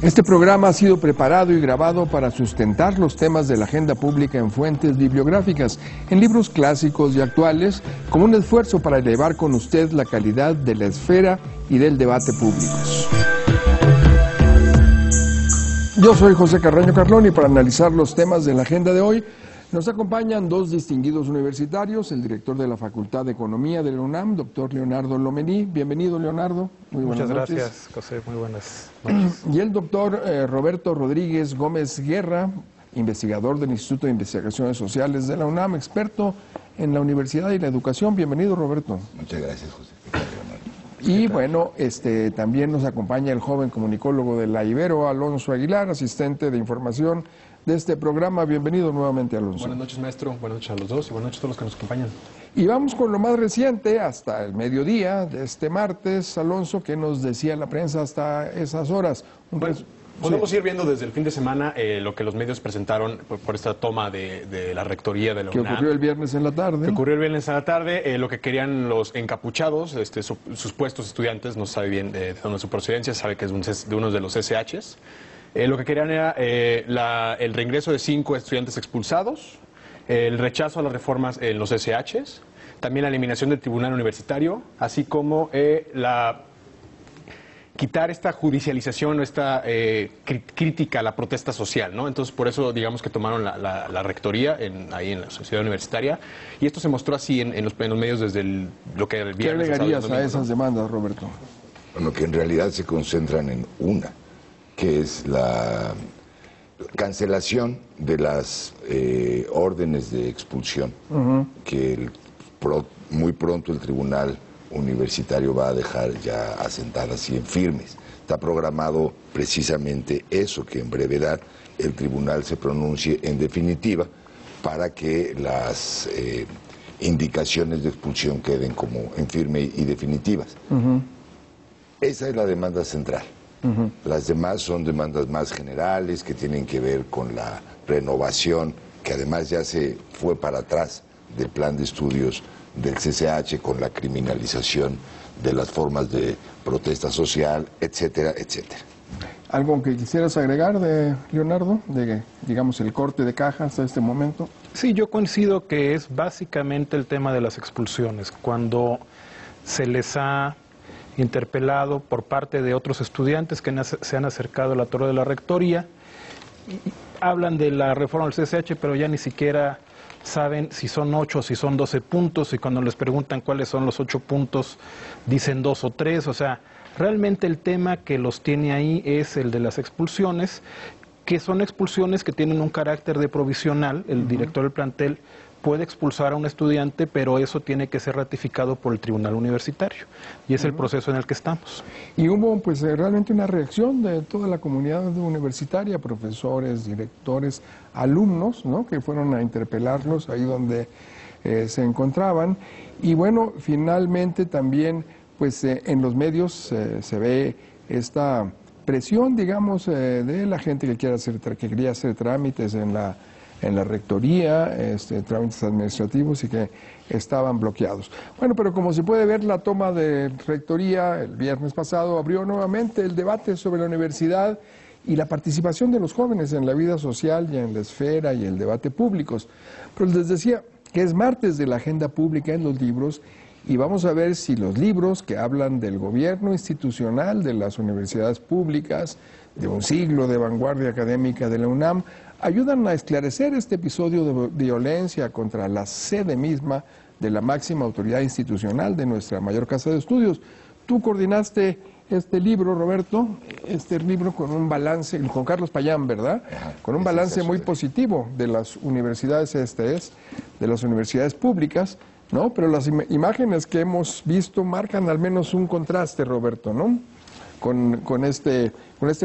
Este programa ha sido preparado y grabado para sustentar los temas de la agenda pública en fuentes bibliográficas, en libros clásicos y actuales, como un esfuerzo para elevar con usted la calidad de la esfera y del debate públicos. Yo soy José Carreño Carlón y para analizar los temas de la agenda de hoy nos acompañan dos distinguidos universitarios, el director de la Facultad de Economía de la UNAM, doctor Leonardo Lomelí. Bienvenido, Leonardo. Muy buenas noches. Muchas gracias, José. Muy buenas noches. Y el doctor Roberto Rodríguez Gómez Guerra, investigador del Instituto de Investigaciones Sociales de la UNAM, experto en la universidad y la educación. Bienvenido, Roberto. Muchas gracias, José. Y bueno, también nos acompaña el joven comunicólogo de la Ibero, Alonso Aguilar, asistente de información de este programa. Bienvenido nuevamente, Alonso. Buenas noches, maestro. Buenas noches a los dos y buenas noches a todos los que nos acompañan. Y vamos con lo más reciente, hasta el mediodía de este martes. Alonso, ¿qué nos decía la prensa hasta esas horas? Podemos ir viendo desde el fin de semana lo que los medios presentaron por esta toma de la rectoría de la UNAM. Que ocurrió el viernes en la tarde. Lo que querían los encapuchados, sus puestos estudiantes, no sabe bien de dónde es su procedencia, sabe que es de uno de los SHs. Lo que querían era el reingreso de 5 estudiantes expulsados, el rechazo a las reformas en los SHs, también la eliminación del tribunal universitario, así como quitar esta judicialización o esta crítica a la protesta social, ¿no? Entonces, por eso, digamos que tomaron la rectoría ahí en la sociedad universitaria, y esto se mostró así en los medios desde lo que era el viernes. ¿Qué agregarías a esas demandas, Roberto? Bueno, que en realidad se concentran en una, que es la cancelación de las órdenes de expulsión, que muy pronto el tribunal universitario va a dejar ya asentadas y en firmes. Está programado precisamente eso, que en brevedad el tribunal se pronuncie en definitiva para que las indicaciones de expulsión queden como en firme y definitivas. Esa es la demanda central. Las demás son demandas más generales que tienen que ver con la renovación, que además ya se fue para atrás del plan de estudios del CCH, con la criminalización de las formas de protesta social, etcétera, etcétera. ¿Algo que quisieras agregar, Leonardo, de, digamos, el corte de caja hasta este momento? Sí, yo coincido que es básicamente el tema de las expulsiones. Cuando se les ha interpelado por parte de otros estudiantes que se han acercado a la torre de la rectoría, y hablan de la reforma del CCH, pero ya ni siquiera saben si son 8 o si son 12 puntos, y cuando les preguntan cuáles son los 8 puntos, dicen 2 o 3, o sea, realmente el tema que los tiene ahí es el de las expulsiones, que son expulsiones que tienen un carácter de provisional. El director del plantel puede expulsar a un estudiante, pero eso tiene que ser ratificado por el tribunal universitario, y es el proceso en el que estamos. Y hubo pues realmente una reacción de toda la comunidad universitaria, profesores, directores, alumnos, ¿no?, que fueron a interpelarlos ahí donde se encontraban. Y bueno, finalmente también pues en los medios se ve esta presión, digamos, de la gente que quería hacer trámites en la rectoría, trámites administrativos, y que estaban bloqueados. Bueno, pero como se puede ver, la toma de rectoría el viernes pasado abrió nuevamente el debate sobre la universidad y la participación de los jóvenes en la vida social y en la esfera y el debate públicos. Pero les decía que es martes de la agenda pública en los libros, y vamos a ver si los libros que hablan del gobierno institucional de las universidades públicas, de un siglo de vanguardia académica de la UNAM, ayudan a esclarecer este episodio de violencia contra la sede misma de la máxima autoridad institucional de nuestra mayor casa de estudios. Tú coordinaste este libro, Roberto, con un balance, con Carlos Payán, ¿verdad? Con un balance muy positivo de las universidades, de las universidades públicas, ¿no? Pero las imágenes que hemos visto marcan al menos un contraste, Roberto, ¿no? Con este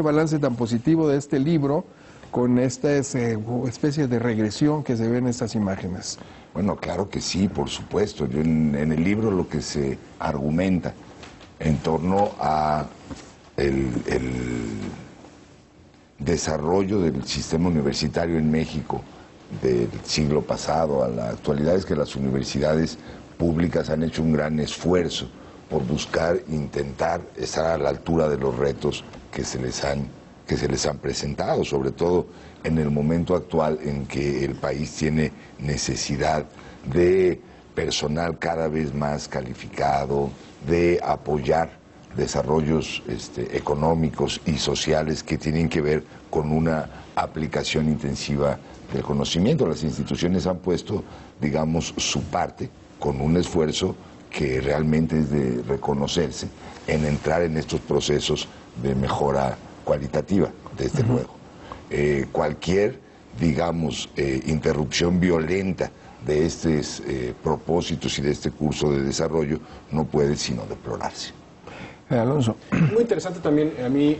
balance tan positivo de este libro, con esta especie de regresión que se ve en estas imágenes. Bueno, claro que sí, por supuesto. En el libro lo que se argumenta en torno a el desarrollo del sistema universitario en México del siglo pasado a la actualidad es que las universidades públicas han hecho un gran esfuerzo por intentar estar a la altura de los retos que se les han que se les han presentado, sobre todo en el momento actual en que el país tiene necesidad de personal cada vez más calificado, de apoyar desarrollos económicos y sociales que tienen que ver con una aplicación intensiva del conocimiento. Las instituciones han puesto, digamos, su parte con un esfuerzo que realmente es de reconocerse en entrar en estos procesos de mejora cualitativa, desde luego. Cualquier, digamos, interrupción violenta de estos propósitos y de este curso de desarrollo no puede sino deplorarse. Alonso. Muy interesante también, a mí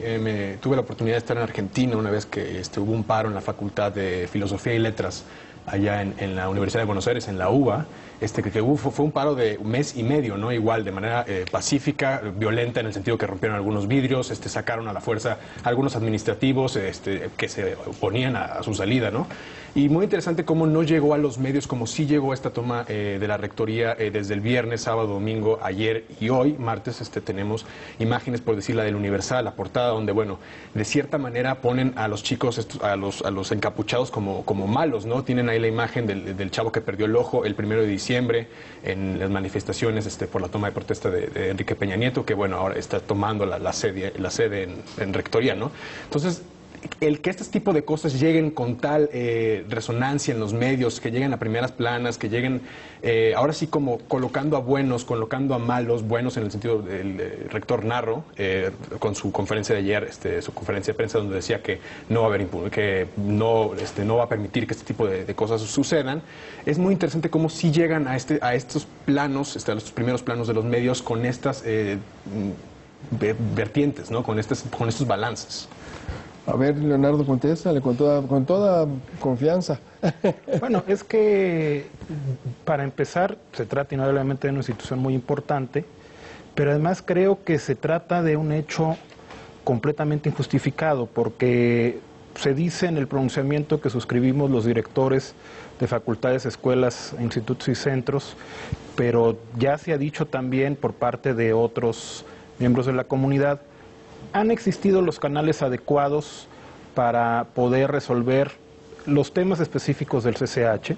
tuve la oportunidad de estar en Argentina una vez que hubo un paro en la Facultad de Filosofía y Letras allá en la Universidad de Buenos Aires, en la UBA, que fue un paro de un mes y medio, ¿no? Igual, de manera pacífica, violenta, en el sentido que rompieron algunos vidrios, sacaron a la fuerza algunos administrativos que se oponían a su salida, ¿no? Y muy interesante cómo no llegó a los medios, como sí llegó esta toma de la rectoría desde el viernes, sábado, domingo, ayer y hoy, martes, tenemos imágenes, por decir, la del Universal, la portada, donde, bueno, de cierta manera ponen a los chicos, a los encapuchados como malos, ¿no? Tienen ahí la imagen del chavo que perdió el ojo el 1 de diciembre en las manifestaciones por la toma de protesta de Enrique Peña Nieto, que, bueno, ahora está tomando la sede en rectoría, ¿no? Entonces, el que este tipo de cosas lleguen con tal resonancia en los medios, que lleguen a primeras planas, que lleguen ahora sí como colocando a buenos, colocando a malos, buenos en el sentido del rector Narro, con su conferencia de ayer, su conferencia de prensa, donde decía que no va a haber que no va a permitir que este tipo de cosas sucedan. Es muy interesante cómo sí llegan a estos planos, a los primeros planos de los medios con estas vertientes, ¿no? Con estos balances. A ver, Leonardo, contéstale con toda confianza. Bueno, es que para empezar se trata indudablemente de una institución muy importante, pero además creo que se trata de un hecho completamente injustificado, porque se dice en el pronunciamiento que suscribimos los directores de facultades, escuelas, institutos y centros, pero ya se ha dicho también por parte de otros miembros de la comunidad. Han existido los canales adecuados para poder resolver los temas específicos del CCH,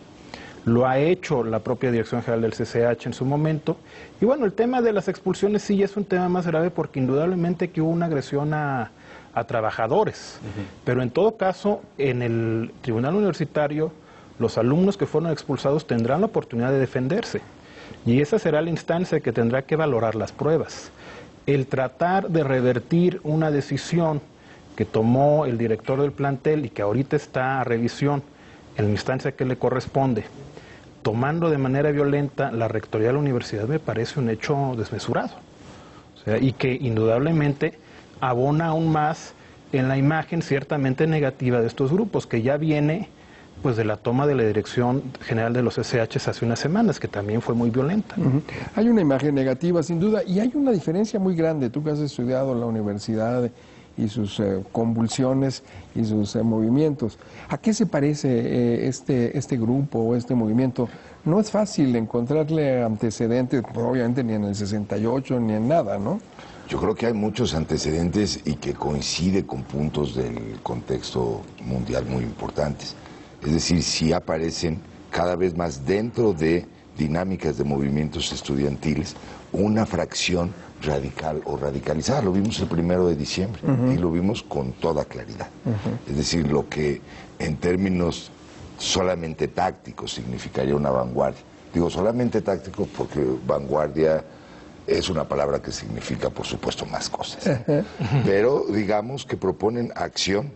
lo ha hecho la propia Dirección General del CCH en su momento, y bueno, el tema de las expulsiones sí es un tema más grave porque indudablemente que hubo una agresión a trabajadores, pero en todo caso, en el Tribunal Universitario, los alumnos que fueron expulsados tendrán la oportunidad de defenderse, y esa será la instancia que tendrá que valorar las pruebas. El tratar de revertir una decisión que tomó el director del plantel y que ahorita está a revisión en la instancia que le corresponde, tomando de manera violenta la rectoría de la universidad, me parece un hecho desmesurado. O sea, y que indudablemente abona aún más en la imagen ciertamente negativa de estos grupos, que ya viene pues de la toma de la Dirección General de los SHs hace unas semanas, que también fue muy violenta. Hay una imagen negativa, sin duda, y hay una diferencia muy grande. Tú que has estudiado la universidad y sus convulsiones y sus movimientos, ¿a qué se parece este grupo o este movimiento? No es fácil encontrarle antecedentes, obviamente ni en el 68 ni en nada, ¿no? Yo creo que hay muchos antecedentes y que coincide con puntos del contexto mundial muy importantes. Es decir, sí aparecen cada vez más dentro de dinámicas de movimientos estudiantiles una fracción radical o radicalizada. Lo vimos el 1 de diciembre y lo vimos con toda claridad. Es decir, lo que en términos solamente tácticos significaría una vanguardia. Digo solamente táctico porque vanguardia es una palabra que significa, por supuesto, más cosas. Pero digamos que proponen acción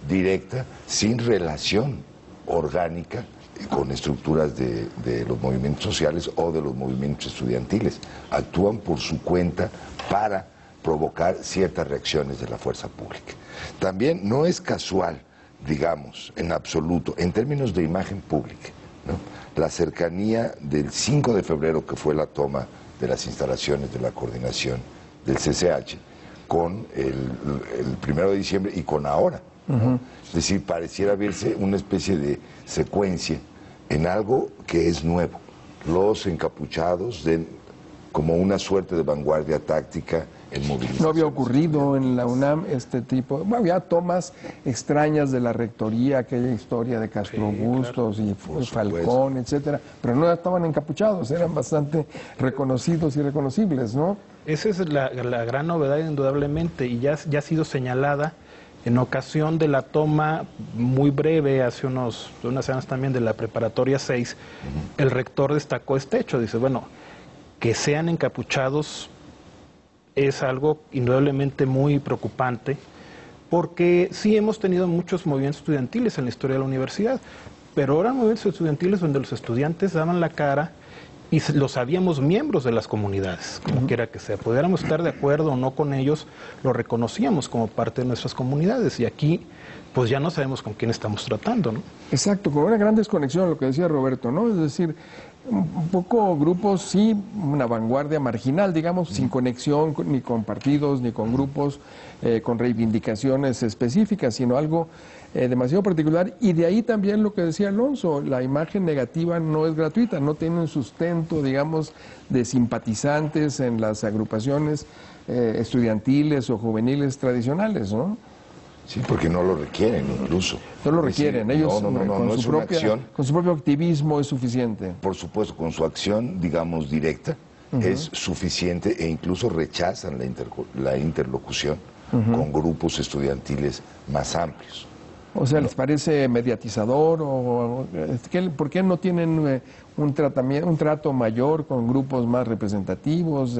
directa sin relación orgánica con estructuras de los movimientos sociales o de los movimientos estudiantiles. Actúan por su cuenta para provocar ciertas reacciones de la fuerza pública. También no es casual, digamos, en absoluto, en términos de imagen pública, ¿no? La cercanía del 5 de febrero, que fue la toma de las instalaciones de la coordinación del CCH, con el 1 de diciembre y con ahora. Es decir, pareciera verse una especie de secuencia en algo que es nuevo. Los encapuchados como una suerte de vanguardia táctica en movilizaciones. No había ocurrido en la UNAM este tipo, bueno, había tomas extrañas de la rectoría, aquella historia de Castro Bustos y Falcón, etcétera, pero no estaban encapuchados, eran bastante reconocidos y reconocibles, ¿no? Esa es la gran novedad, indudablemente, y ya ha sido señalada en ocasión de la toma muy breve, hace unas semanas también, de la preparatoria 6, el rector destacó este hecho, dice, bueno, que sean encapuchados es algo indudablemente muy preocupante, porque sí hemos tenido muchos movimientos estudiantiles en la historia de la universidad, pero eran movimientos estudiantiles donde los estudiantes daban la cara y los sabíamos miembros de las comunidades, como quiera que sea. Pudiéramos estar de acuerdo o no con ellos, lo reconocíamos como parte de nuestras comunidades, y aquí pues ya no sabemos con quién estamos tratando, ¿no? Exacto, con una gran desconexión, lo que decía Roberto, ¿no? Es decir, un poco grupos, sí, una vanguardia marginal, digamos, sin conexión ni con partidos, ni con grupos, con reivindicaciones específicas, sino algo demasiado particular. Y de ahí también lo que decía Alonso, la imagen negativa no es gratuita, no tiene un sustento, digamos, de simpatizantes en las agrupaciones estudiantiles o juveniles tradicionales, ¿no? Sí, porque no lo requieren incluso. No lo requieren, ellos con su propio activismo es suficiente. Por supuesto, con su acción, digamos, directa, es suficiente, e incluso rechazan la interlocución con grupos estudiantiles más amplios. O sea, ¿les parece mediatizador? ¿Por qué no tienen un trato mayor con grupos más representativos?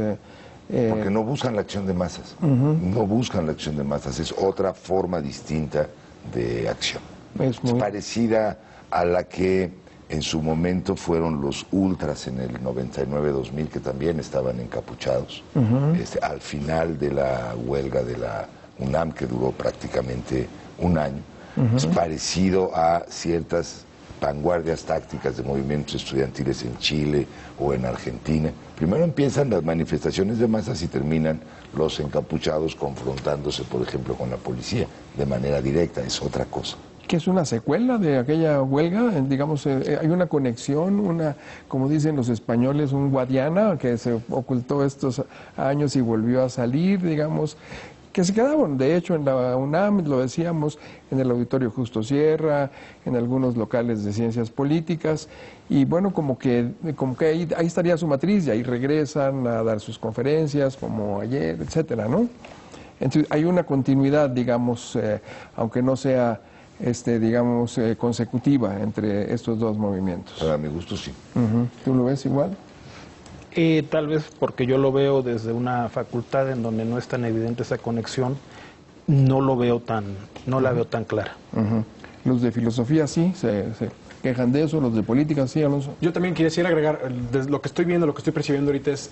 Porque no buscan la acción de masas, no buscan la acción de masas, es otra forma distinta de acción. Es parecida a la que en su momento fueron los ultras en el 99-2000, que también estaban encapuchados, al final de la huelga de la UNAM, que duró prácticamente un año. Es parecido a ciertas vanguardias tácticas de movimientos estudiantiles en Chile o en Argentina. Primero empiezan las manifestaciones de masas y terminan los encapuchados confrontándose, por ejemplo, con la policía de manera directa. Es otra cosa. ¿Qué es una secuela de aquella huelga? Digamos, hay una conexión, como dicen los españoles, un Guadiana que se ocultó estos años y volvió a salir, digamos, que se quedaban, de hecho, en la UNAM, lo decíamos, en el Auditorio Justo Sierra, en algunos locales de ciencias políticas, y bueno, como que ahí estaría su matriz, y ahí regresan a dar sus conferencias, como ayer, etcétera, ¿no? Entonces, hay una continuidad, digamos, aunque no sea, digamos, consecutiva entre estos dos movimientos. Para mi gusto, sí. ¿Tú lo ves igual? Tal vez porque yo lo veo desde una facultad en donde no es tan evidente esa conexión, no la veo tan clara. Los de filosofía sí, se quejan de eso, los de política sí, Alonso. Yo también quisiera agregar, lo que estoy viendo, lo que estoy percibiendo ahorita es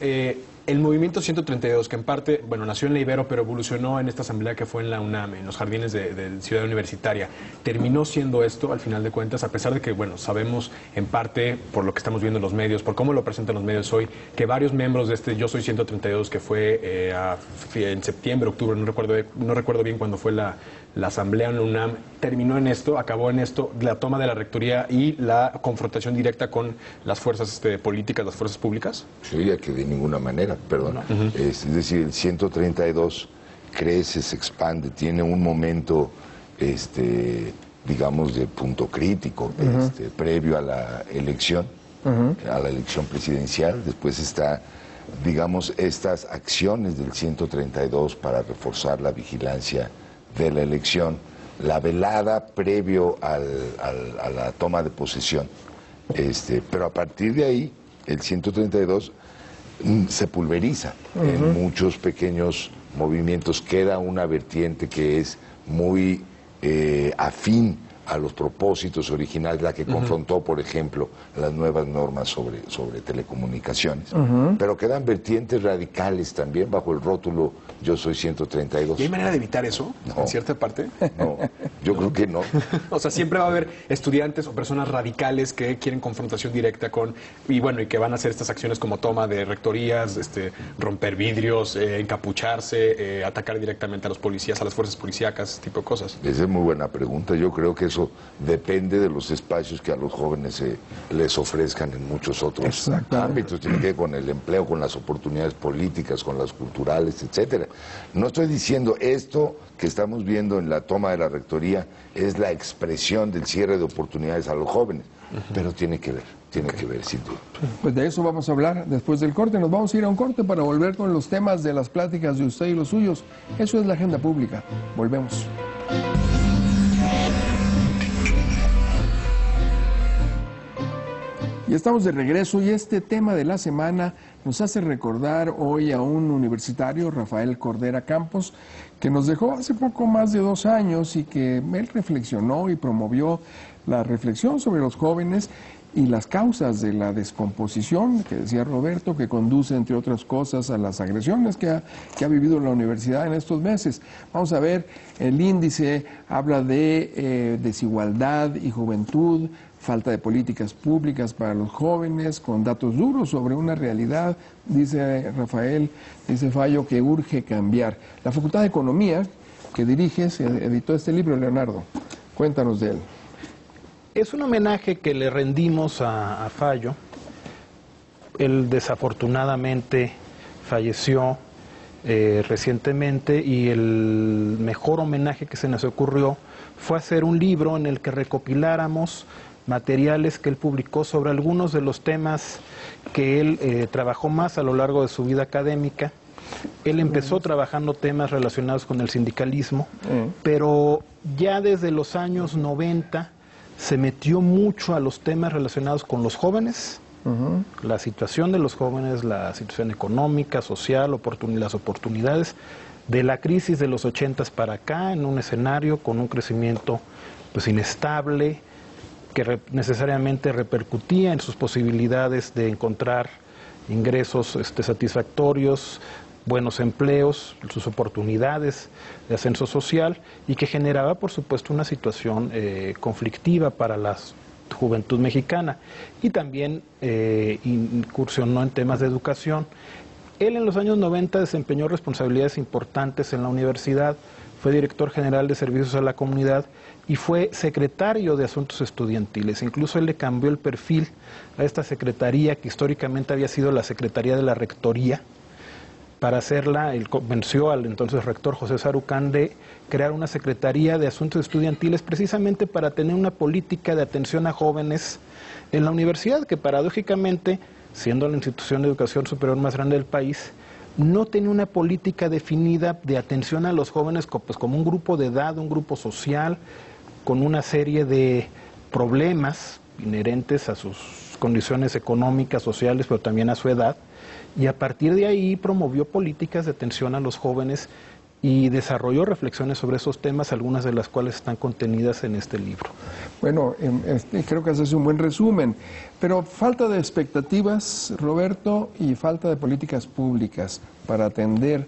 el movimiento 132, que en parte, bueno, nació en la Ibero, pero evolucionó en esta asamblea que fue en la UNAM, en los jardines de Ciudad Universitaria. Terminó siendo esto, al final de cuentas, a pesar de que, bueno, sabemos en parte, por lo que estamos viendo en los medios, por cómo lo presentan los medios hoy, que varios miembros de este Yo Soy 132, que fue en septiembre, octubre, no recuerdo bien cuándo fue la asamblea en la UNAM, terminó en esto, acabó en esto, la toma de la rectoría y la confrontación directa con las fuerzas políticas, las fuerzas públicas. Yo diría que de ninguna manera, perdón. No. Es decir, el 132 crece, se expande, tiene un momento, digamos, de punto crítico, previo a la elección, presidencial. Después está, digamos, estas acciones del 132 para reforzar la vigilancia de la elección, la velada previo a la toma de posesión, pero a partir de ahí el 132 se pulveriza en muchos pequeños movimientos, queda una vertiente que es muy afín a los propósitos originales, la que confrontó, por ejemplo, las nuevas normas sobre telecomunicaciones. Pero quedan vertientes radicales también bajo el rótulo Yo Soy 132. ¿Y hay manera de evitar eso, en cierta parte? No, yo creo que no. O sea, siempre va a haber estudiantes o personas radicales que quieren confrontación directa y que van a hacer estas acciones como toma de rectorías, romper vidrios, encapucharse, atacar directamente a los policías, a las fuerzas policíacas, ese tipo de cosas. Esa es muy buena pregunta. Yo creo que eso eso depende de los espacios que a los jóvenes les ofrezcan en muchos otros ámbitos. Tiene que ver con el empleo, con las oportunidades políticas, con las culturales, etcétera. No estoy diciendo esto que estamos viendo en la toma de la rectoría es la expresión del cierre de oportunidades a los jóvenes, pero tiene que ver, sin duda. Pues de eso vamos a hablar después del corte. Nos vamos a ir a un corte para volver con los temas de las pláticas de usted y los suyos. Eso es la agenda pública. Volvemos. Y estamos de regreso y este tema de la semana nos hace recordar hoy a un universitario, Rafael Cordera Campos, que nos dejó hace poco más de 2 años y que él reflexionó y promovió la reflexión sobre los jóvenes y las causas de la descomposición, que decía Roberto, que conduce, entre otras cosas, a las agresiones que ha vivido la universidad en estos meses. Vamos a ver, el índice habla de desigualdad y juventud, falta de políticas públicas para los jóvenes, con datos duros sobre una realidad, dice Rafael, dice Fallo, que urge cambiar. La Facultad de Economía, que diriges, editó este libro, Leonardo. Cuéntanos de él. Es un homenaje que le rendimos a Fallo. Él desafortunadamente falleció recientemente y el mejor homenaje que se nos ocurrió fue hacer un libro en el que recopiláramos materiales que él publicó sobre algunos de los temas que él trabajó más a lo largo de su vida académica. Él empezó trabajando temas relacionados con el sindicalismo, pero ya desde los años 90 se metió mucho a los temas relacionados con los jóvenes, la situación de los jóvenes, la situación económica, social, las oportunidades de la crisis de los 80s para acá, en un escenario con un crecimiento pues inestable, que necesariamente repercutía en sus posibilidades de encontrar ingresos satisfactorios, buenos empleos, sus oportunidades de ascenso social y que generaba, por supuesto, una situación conflictiva para la juventud mexicana y también incursionó en temas de educación. Él en los años 90 desempeñó responsabilidades importantes en la universidad, fue director general de servicios a la comunidad y fue secretario de Asuntos Estudiantiles. Incluso él le cambió el perfil a esta secretaría que históricamente había sido la Secretaría de la Rectoría. Para hacerla, él convenció al entonces rector José Sarucán de crear una Secretaría de Asuntos Estudiantiles precisamente para tener una política de atención a jóvenes en la universidad, que paradójicamente, siendo la institución de educación superior más grande del país, no tenía una política definida de atención a los jóvenes pues, como un grupo de edad, un grupo social, con una serie de problemas inherentes a sus condiciones económicas, sociales, pero también a su edad, y a partir de ahí promovió políticas de atención a los jóvenes y desarrolló reflexiones sobre esos temas, algunas de las cuales están contenidas en este libro. Bueno, creo que haces un buen resumen, pero falta de expectativas, Roberto, y falta de políticas públicas para atender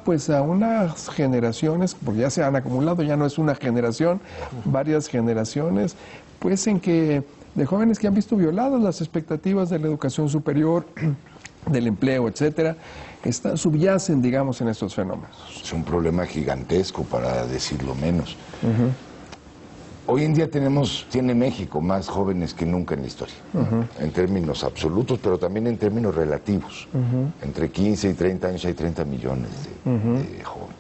pues a unas generaciones, porque ya se han acumulado, ya no es una generación, varias generaciones, pues en que de jóvenes que han visto violadas las expectativas de la educación superior, del empleo, etcétera, subyacen, digamos, en estos fenómenos. Es un problema gigantesco, para decirlo menos. Hoy en día tiene México más jóvenes que nunca en la historia, en términos absolutos, pero también en términos relativos. Entre 15 y 30 años hay 30 millones de jóvenes.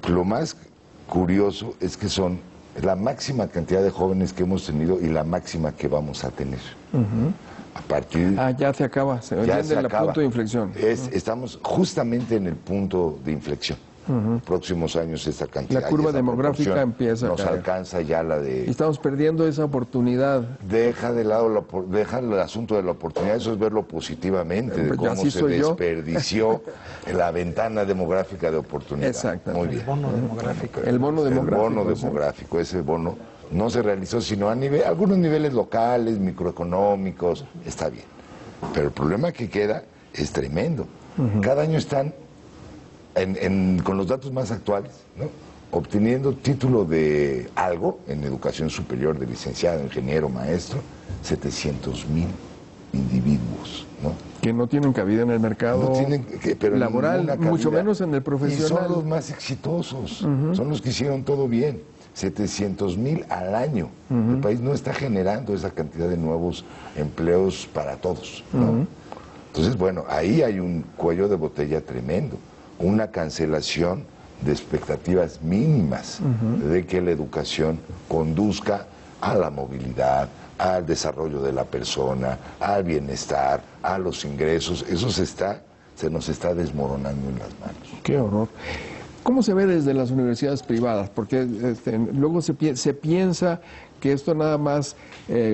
Lo más curioso es que son la máxima cantidad de jóvenes que hemos tenido y la máxima que vamos a tener. A partir... ya se acaba, se entiende el punto de inflexión. Estamos justamente en el punto de inflexión. Próximos años esta cantidad. La curva demográfica empieza a nos caer. Alcanza ya la de... Y estamos perdiendo esa oportunidad. Deja de lado deja el asunto de la oportunidad, eso es verlo positivamente, de cómo se desperdició la ventana demográfica de oportunidad. Exactamente. Muy bien. El bono demográfico. El bono demográfico, ese bono no se realizó sino a algunos niveles locales, microeconómicos, está bien. Pero el problema que queda es tremendo. Cada año están, con los datos más actuales, ¿no?, obteniendo título de algo en educación superior, de licenciado, ingeniero, maestro, 700,000 individuos, ¿no? Que no tienen cabida en el mercado laboral, mucho menos en el profesional. Y son los más exitosos, son los que hicieron todo bien. 700,000 al año. El país no está generando esa cantidad de nuevos empleos para todos, ¿no? Entonces, bueno, ahí hay un cuello de botella tremendo, una cancelación de expectativas mínimas de que la educación conduzca a la movilidad, al desarrollo de la persona, al bienestar, a los ingresos. Eso se nos está desmoronando en las manos. Qué horror. ¿Cómo se ve desde las universidades privadas? Porque luego se piensa que esto nada más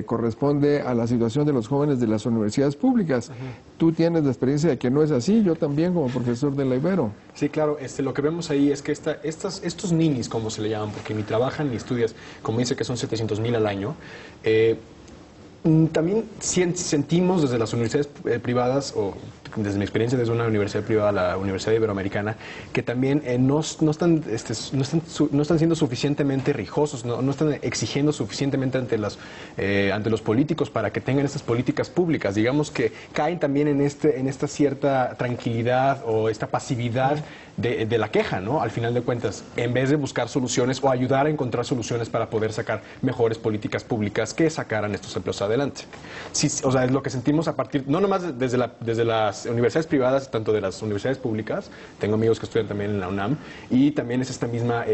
corresponde a la situación de los jóvenes de las universidades públicas. Tú tienes la experiencia de que no es así, yo también como profesor de la Ibero. Sí, claro, lo que vemos ahí es que estos ninis, como se le llaman, porque ni trabajan ni estudias, como dice que son 700,000 al año, también sentimos desde las universidades privadas, o desde mi experiencia desde una universidad privada, la Universidad Iberoamericana, que también no están siendo suficientemente rijosos, no están exigiendo suficientemente ante los políticos para que tengan estas políticas públicas. Digamos que caen también en esta cierta tranquilidad o esta pasividad de la queja, ¿no? Al final de cuentas, en vez de buscar soluciones o ayudar a encontrar soluciones para poder sacar mejores políticas públicas que sacaran estos empleos adelante. Sí, o sea, es lo que sentimos a partir, no nomás desde las universidades privadas, tanto de las universidades públicas, tengo amigos que estudian también en la UNAM, y también es esta misma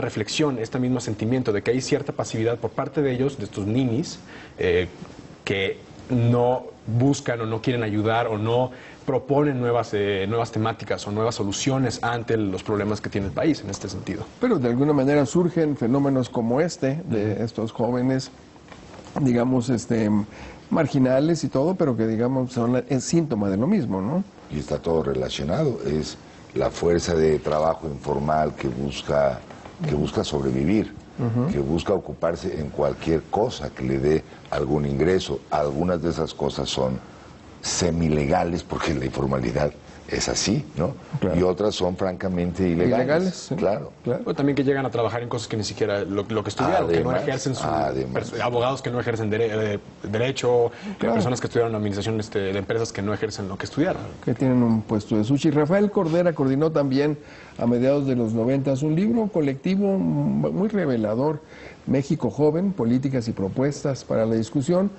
reflexión, este mismo sentimiento de que hay cierta pasividad por parte de ellos, de estos ninis, que no buscan o no quieren ayudar o no proponen nuevas temáticas o nuevas soluciones ante los problemas que tiene el país en este sentido. Pero de alguna manera surgen fenómenos como de estos jóvenes, digamos, marginales y todo, pero que digamos es síntoma de lo mismo, ¿no? Y está todo relacionado, es la fuerza de trabajo informal que busca sobrevivir, que busca ocuparse en cualquier cosa que le dé algún ingreso. Algunas de esas cosas son semilegales, porque la informalidad es así, ¿no? Claro. Y otras son francamente ilegales. Sí. Claro. O también que llegan a trabajar en cosas que ni siquiera lo que estudiaron, que no ejercen abogados que no ejercen derecho, claro. Personas que estudiaron administración de empresas que no ejercen lo que estudiaron. Que tienen un puesto de sushi. Rafael Cordera coordinó también a mediados de los 90 un libro colectivo muy revelador, México Joven, Políticas y Propuestas para la Discusión,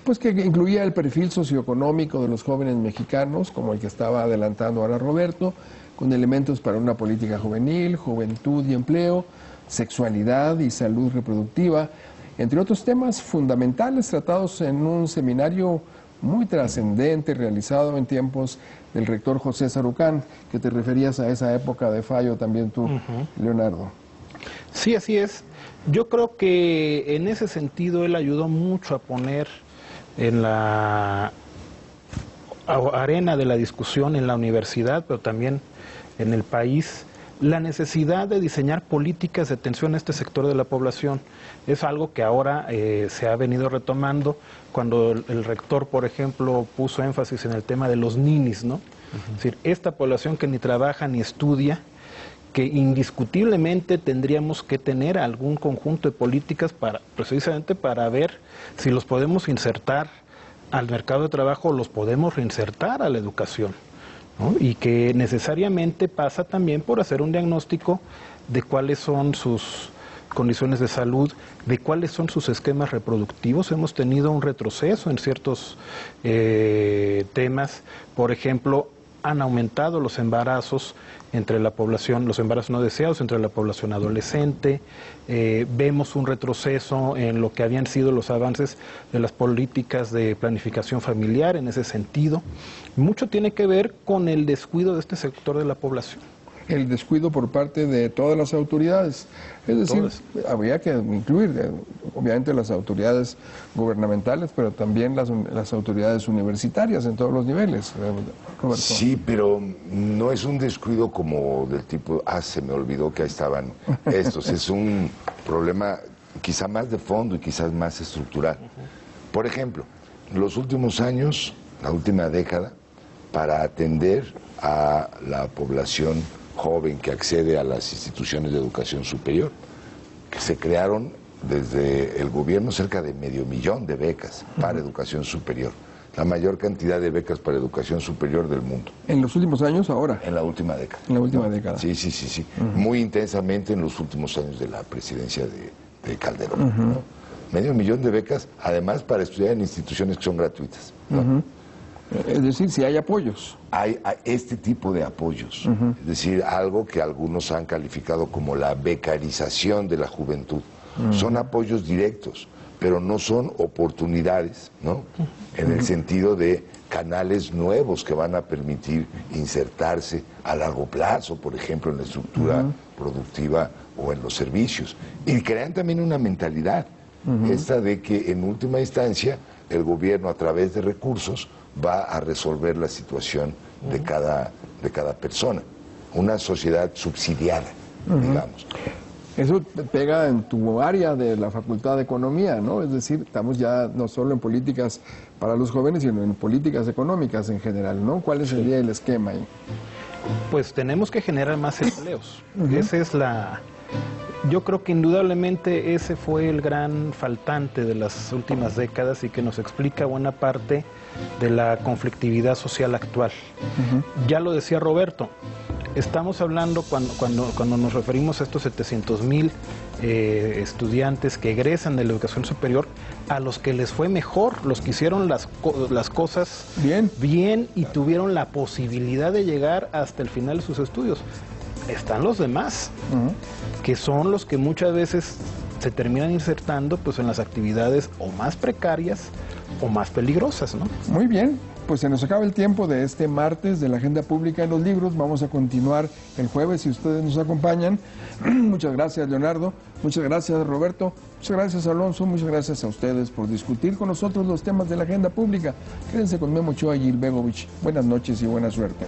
pues que incluía el perfil socioeconómico de los jóvenes mexicanos, como el que estaba adelantando ahora Roberto, con elementos para una política juvenil, juventud y empleo, sexualidad y salud reproductiva, entre otros temas fundamentales tratados en un seminario muy trascendente realizado en tiempos del rector José Sarucán, que te referías a esa época de fallo también tú, Leonardo. Sí, así es. Yo creo que en ese sentido él ayudó mucho a poner en la arena de la discusión en la universidad, pero también en el país, la necesidad de diseñar políticas de atención a este sector de la población. Es algo que ahora se ha venido retomando cuando el rector, por ejemplo, puso énfasis en el tema de los ninis, ¿no? Es decir, esta población que ni trabaja ni estudia, que indiscutiblemente tendríamos que tener algún conjunto de políticas precisamente para ver si los podemos insertar al mercado de trabajo o los podemos reinsertar a la educación, ¿no? Y que necesariamente pasa también por hacer un diagnóstico de cuáles son sus condiciones de salud, de cuáles son sus esquemas reproductivos. Hemos tenido un retroceso en ciertos temas. Por ejemplo, han aumentado los embarazos entre la población, los embarazos no deseados entre la población adolescente. Vemos un retroceso en lo que habían sido los avances de las políticas de planificación familiar en ese sentido. Mucho tiene que ver con el descuido de este sector de la población. El descuido por parte de todas las autoridades. Es decir, habría que incluir, obviamente, las autoridades gubernamentales, pero también las autoridades universitarias en todos los niveles, Roberto. Sí, pero no es un descuido como del tipo, se me olvidó que ahí estaban estos. Es un problema quizá más de fondo y quizás más estructural. Por ejemplo, los últimos años, la última década, para atender a la población joven que accede a las instituciones de educación superior, que se crearon desde el gobierno cerca de 500,000 de becas para educación superior. la mayor cantidad de becas para educación superior del mundo. ¿En los últimos años ahora? En la última década. En la última década. Sí, sí, sí, sí. Muy intensamente en los últimos años de la presidencia de Calderón. ¿no? 500,000 de becas, además para estudiar en instituciones que son gratuitas. ¿no? Es decir, si hay apoyos. Hay este tipo de apoyos. Es decir, algo que algunos han calificado como la becarización de la juventud. Son apoyos directos, pero no son oportunidades, ¿no? En el sentido de canales nuevos que van a permitir insertarse a largo plazo, por ejemplo, en la estructura productiva o en los servicios. Y crean también una mentalidad, esta de que en última instancia el gobierno a través de recursos va a resolver la situación de cada persona. Una sociedad subsidiada, digamos. Eso pega en tu área de la Facultad de Economía, ¿no? Es decir, estamos ya no solo en políticas para los jóvenes, sino en políticas económicas en general, ¿no? ¿Cuál sería el esquema ahí? Pues tenemos que generar más empleos. Esa es la... Yo creo que indudablemente ese fue el gran faltante de las últimas décadas y que nos explica buena parte de la conflictividad social actual. Ya lo decía Roberto, estamos hablando cuando nos referimos a estos 700,000 estudiantes que egresan de la educación superior, a los que les fue mejor, los que hicieron las cosas bien y tuvieron la posibilidad de llegar hasta el final de sus estudios. Están los demás, que son los que muchas veces se terminan insertando pues en las actividades o más precarias o más peligrosas, ¿no? Muy bien, pues se nos acaba el tiempo de este martes de la Agenda Pública de los Libros. Vamos a continuar el jueves si ustedes nos acompañan. Muchas gracias, Leonardo. Muchas gracias, Roberto. Muchas gracias, Alonso. Muchas gracias a ustedes por discutir con nosotros los temas de la Agenda Pública. Quédense con Memo Ochoa y Gil Begovich. Buenas noches y buena suerte.